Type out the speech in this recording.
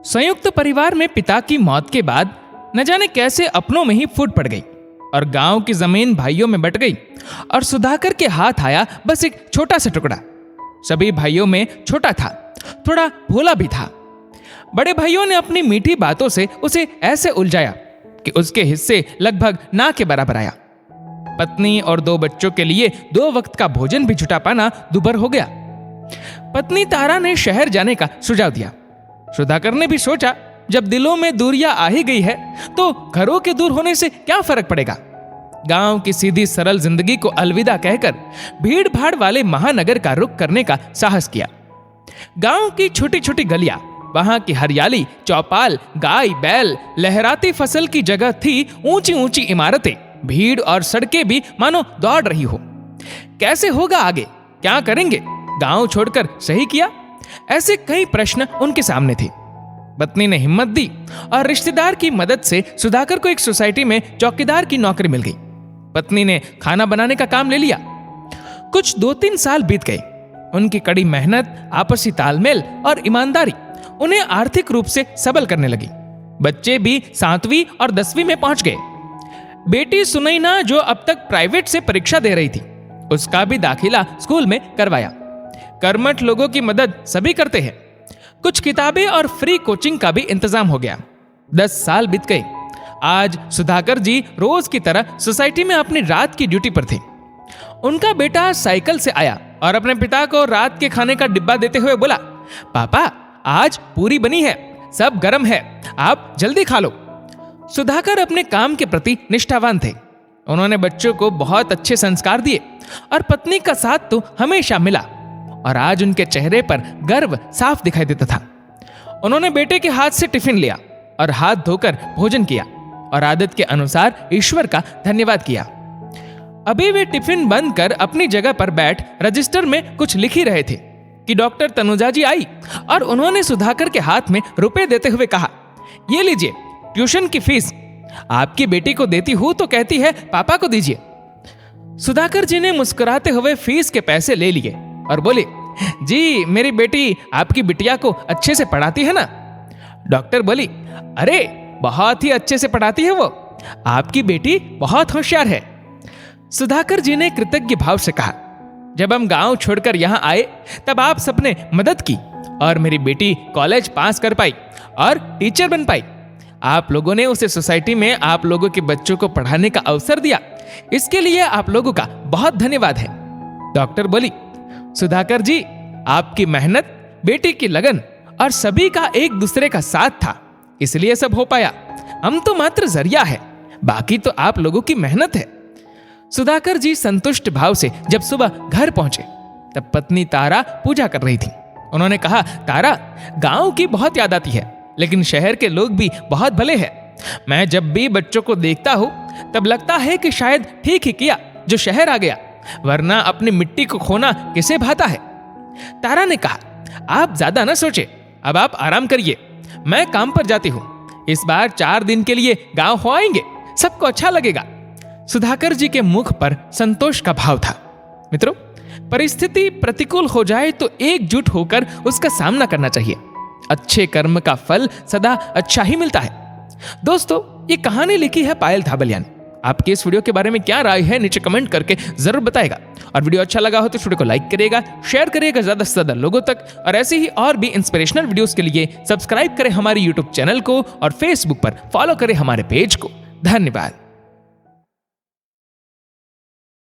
संयुक्त परिवार में पिता की मौत के बाद न जाने कैसे अपनों में ही फूट पड़ गई और गांव की जमीन भाइयों में बट गई और सुधाकर के हाथ आया बस एक छोटा सा टुकड़ा। सभी भाइयों में छोटा था, थोड़ा भोला भी था। बड़े भाइयों ने अपनी मीठी बातों से उसे ऐसे उलझाया कि उसके हिस्से लगभग ना के बराबर आया। पत्नी और 2 बच्चों के लिए 2 वक्त का भोजन भी जुटा पाना दुभर हो गया। पत्नी तारा ने शहर जाने का सुझाव दिया। सुधाकर ने भी सोचा, जब दिलों में दूरियां आ ही गई है तो घरों के दूर होने से क्या फर्क पड़ेगा। गांव की सीधी सरल जिंदगी को अलविदा कहकर भीड़ भाड़ वाले महानगर का रुख करने का साहस किया। गांव की छोटी छोटी गलियां, वहां की हरियाली, चौपाल, गाय बैल, लहराती फसल की जगह थी ऊंची ऊंची इमारतें, भीड़ और सड़कें भी मानो दौड़ रही हो। कैसे होगा आगे, क्या करेंगे, गांव छोड़कर सही किया, ऐसे कई प्रश्न उनके सामने थे। पत्नी ने हिम्मत दी और रिश्तेदार की मदद से सुधाकर को एक सोसाइटी में चौकीदार की नौकरी मिल गई। पत्नी ने खाना बनाने का काम ले लिया। कुछ 2-3 साल बीत गए। उनकी कड़ी मेहनत, आपसी तालमेल और ईमानदारी उन्हें आर्थिक रूप से सबल करने लगी। बच्चे भी 7वीं और 10वीं में पहुंच गए। बेटी सुनैना, जो अब तक प्राइवेट से परीक्षा दे रही थी, उसका भी दाखिला स्कूल में करवाया। कर्मठ लोगों की मदद सभी करते हैं। कुछ किताबें और फ्री कोचिंग का भी इंतजाम हो गया। 10 साल बीत गए। आज सुधाकर जी रोज की तरह सोसाइटी में अपनी रात की ड्यूटी पर थे। उनका बेटा साइकिल से आया और अपने पिता को रात के खाने का डिब्बा देते हुए बोला, पापा आज पूरी बनी है, सब गर्म है, आप जल्दी खा लो। सुधाकर अपने काम के प्रति निष्ठावान थे। उन्होंने बच्चों को बहुत अच्छे संस्कार दिए और पत्नी का साथ तो हमेशा मिला और आज उनके चेहरे पर गर्व साफ दिखाई देता था। उन्होंने बेटे के हाथ से टिफिन लिया और हाथ धोकर भोजन किया और आदत के अनुसार ईश्वर का धन्यवाद किया। अभी वे टिफिन बंद कर अपनी जगह पर बैठ रजिस्टर में कुछ लिख ही रहे थे कि डॉक्टर तनुजा जी आई और उन्होंने सुधाकर के हाथ में रुपए देते हुए कहा, ये लीजिए ट्यूशन की फीस, आपकी बेटी को देती हूं तो कहती है पापा को दीजिए। सुधाकर जी ने मुस्कुराते हुए फीस के पैसे ले लिए और बोले, जी मेरी बेटी आपकी बिटिया को अच्छे से पढ़ाती है ना। डॉक्टर बोली, अरे बहुत ही अच्छे से पढ़ाती है वो, आपकी बेटी बहुत होशियार है। सुधाकर जी ने कृतज्ञ भाव से कहा, जब हम गांव छोड़कर यहां आए तब आप सबने मदद की और मेरी बेटी कॉलेज पास कर पाई और टीचर बन पाई। आप लोगों ने उसे सोसाइटी में आप लोगों के बच्चों को पढ़ाने का अवसर दिया, इसके लिए आप लोगों का बहुत धन्यवाद है। डॉक्टर बोली, सुधाकर जी आपकी मेहनत, बेटी की लगन और सभी का एक दूसरे का साथ था, इसलिए सब हो पाया। हम तो मात्र जरिया है, बाकी तो आप लोगों की मेहनत है। सुधाकर जी संतुष्ट भाव से जब सुबह घर पहुंचे तब पत्नी तारा पूजा कर रही थी। उन्होंने कहा, तारा गांव की बहुत याद आती है, लेकिन शहर के लोग भी बहुत भले हैं। मैं जब भी बच्चों को देखता हूं तब लगता है कि शायद ठीक ही किया जो शहर आ गया, वरना अपनी मिट्टी को खोना किसे भाता है। तारा ने कहा, आप ज्यादा ना सोचे, अब आप आराम करिए, मैं काम पर जाती हूं। इस बार 4 दिन के लिए गांव हो आएंगे, सबको अच्छा लगेगा। सुधाकर जी के मुख पर संतोष का भाव था। मित्रों, परिस्थिति प्रतिकूल हो जाए तो एकजुट होकर उसका सामना करना चाहिए। अच्छे कर्म का फल सदा अच्छा ही मिलता है। दोस्तों, ये कहानी लिखी है पायल धाबलिया ने। आपके इस वीडियो के बारे में क्या राय है नीचे कमेंट करके जरूर बताएगा। और वीडियो अच्छा लगा हो तो वीडियो को लाइक करिएगा, शेयर करिएगा ज्यादा से ज्यादा लोगों तक। और ऐसे ही और भी इंस्पिरेशनल वीडियोस के लिए सब्सक्राइब करें हमारे यूट्यूब चैनल को और फेसबुक पर फॉलो करें हमारे पेज को। धन्यवाद।